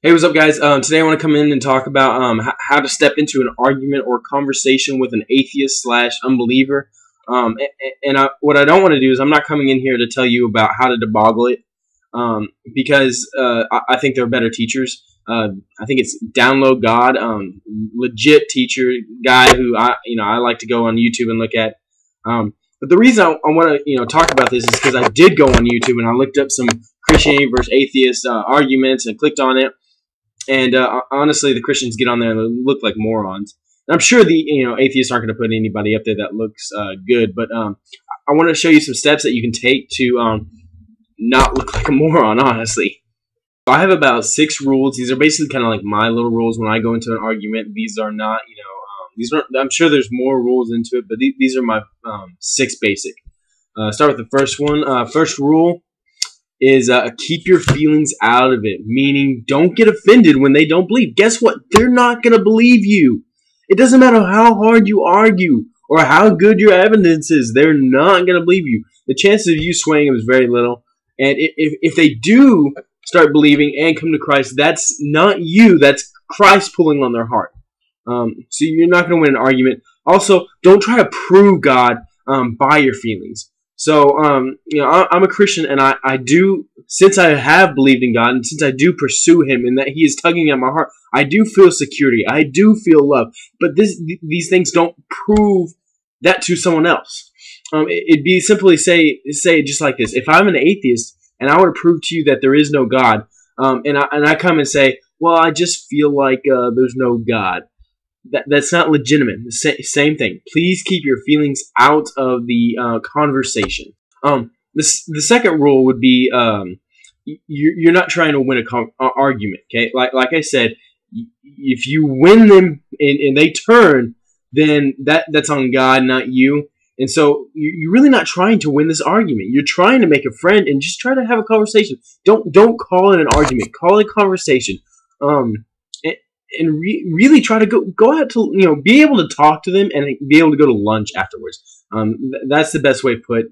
Hey, what's up, guys? Today I want to come in and talk about how to step into an argument or conversation with an atheist slash unbeliever. What I don't want to do is I'm not coming in here to tell you about how to deboggle it because I think there are better teachers. I think it's Download God, legit teacher guy who I like to go on YouTube and look at. But the reason I want to talk about this is because I did go on YouTube and I looked up some Christianity versus atheist arguments and clicked on it. And honestly, the Christians get on there and look like morons. And I'm sure the atheists aren't going to put anybody up there that looks good, but I want to show you some steps that you can take to not look like a moron. Honestly, so I have about 6 rules. These are basically kind of like my little rules when I go into an argument. These are not, these are. I'm sure there's more rules into it, but these are my 6 basic. Start with the first one. First rule is keep your feelings out of it, meaning don't get offended when they don't believe. Guess what? They're not going to believe you. It doesn't matter how hard you argue or how good your evidence is. They're not going to believe you. The chances of you swaying them is very little. And if they do start believing and come to Christ, that's not you. That's Christ pulling on their heart. So you're not going to win an argument. Also, don't try to prove God by your feelings. So, I'm a Christian, and I do, since I have believed in God, and since I do pursue Him, and that He is tugging at my heart, I do feel security. I do feel love. But these things don't prove that to someone else. It'd be simply say it just like this: if I'm an atheist and I were to prove to you that there is no God, and I come and say, well, I just feel like there's no God. That's not legitimate. The same thing. Please keep your feelings out of the conversation. The second rule would be you're not trying to win an argument. Okay, like I said, if you win them and they turn, then that's on God, not you. And so you're really not trying to win this argument. You're trying to make a friend and just try to have a conversation. Don't call it an argument. Call it a conversation. And really try to go out to be able to talk to them and be able to go to lunch afterwards. That's the best way to put.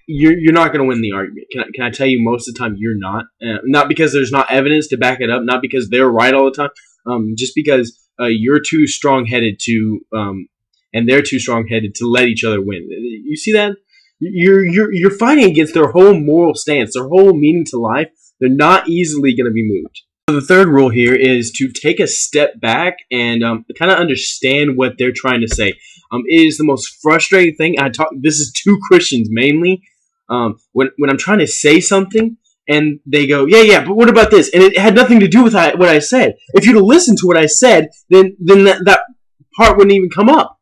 You're not going to win the argument. Can I tell you? Most of the time, you're not. Not because there's not evidence to back it up. Not because they're right all the time. Just because you're too strong-headed to, and they're too strong-headed to let each other win. You see that? You're fighting against their whole moral stance, their whole meaning to life. They're not easily going to be moved. So the third rule here is to take a step back and kind of understand what they're trying to say. It is the most frustrating thing. This is to Christians mainly. When I'm trying to say something and they go, yeah, but what about this? And it had nothing to do with what I said. If you'd have listened to what I said, then that part wouldn't even come up.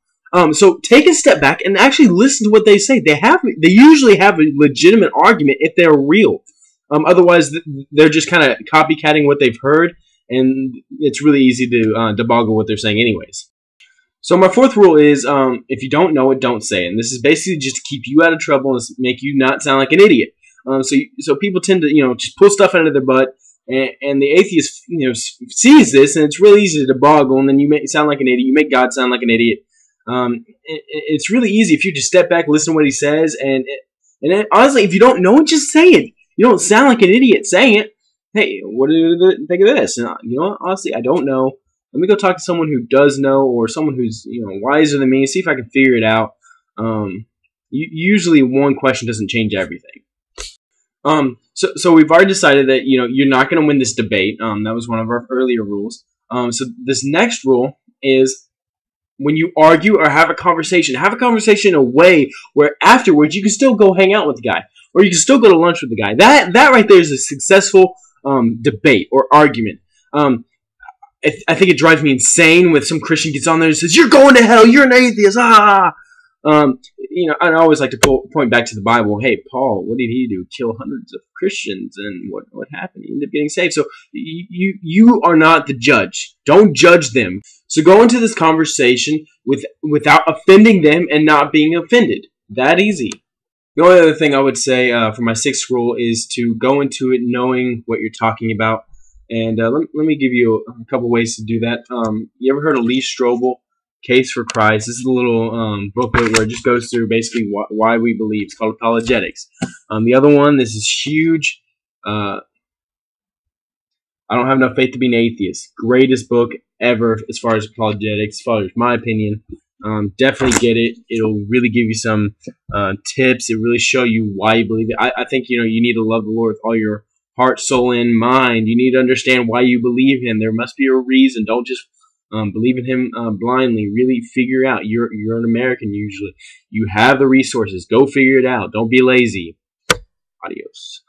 So take a step back and actually listen to what they say. They usually have a legitimate argument if they're real. Otherwise, they're just kind of copycatting what they've heard, and it's really easy to deboggle what they're saying anyways. So my fourth rule is, if you don't know it, don't say it. And this is basically just to keep you out of trouble and make you not sound like an idiot. So people tend to, just pull stuff out of their butt, and the atheist, sees this, and it's really easy to deboggle, and then you make sound like an idiot. You make God sound like an idiot. It's really easy if you just step back, listen to what he says, and then, honestly, if you don't know it, just say it. You don't sound like an idiot saying it. Hey, what do you think of this? And, honestly, I don't know. Let me go talk to someone who does know, or someone who's wiser than me. See if I can figure it out. Usually, one question doesn't change everything. So we've already decided that you're not going to win this debate. That was one of our earlier rules. So this next rule is, when you argue or have a conversation in a way where afterwards you can still go hang out with the guy. Or you can still go to lunch with the guy. That right there is a successful debate or argument. I think it drives me insane when some Christian gets on there and says, "You're going to hell. You're an atheist." I always like to point back to the Bible. Hey, Paul, what did he do? Kill hundreds of Christians, and what happened? He ended up getting saved. So you are not the judge. Don't judge them. So go into this conversation without offending them and not being offended. That easy. The only other thing I would say for my 6th rule is to go into it knowing what you're talking about. And let me give you a couple ways to do that. You ever heard of Lee Strobel, Case for Christ? This is a little booklet where it just goes through basically why we believe. It's called Apologetics. The other one, this is huge. I don't have enough faith to be an atheist. Greatest book ever as far as apologetics, as far as my opinion. Definitely get it. It'll really give you some tips. It really show you why you believe it. I think you need to love the Lord with all your heart, soul, and mind. You need to understand why you believe Him. There must be a reason. Don't just believe in Him blindly. Really figure out. You're an American usually. You have the resources. Go figure it out. Don't be lazy. Adios.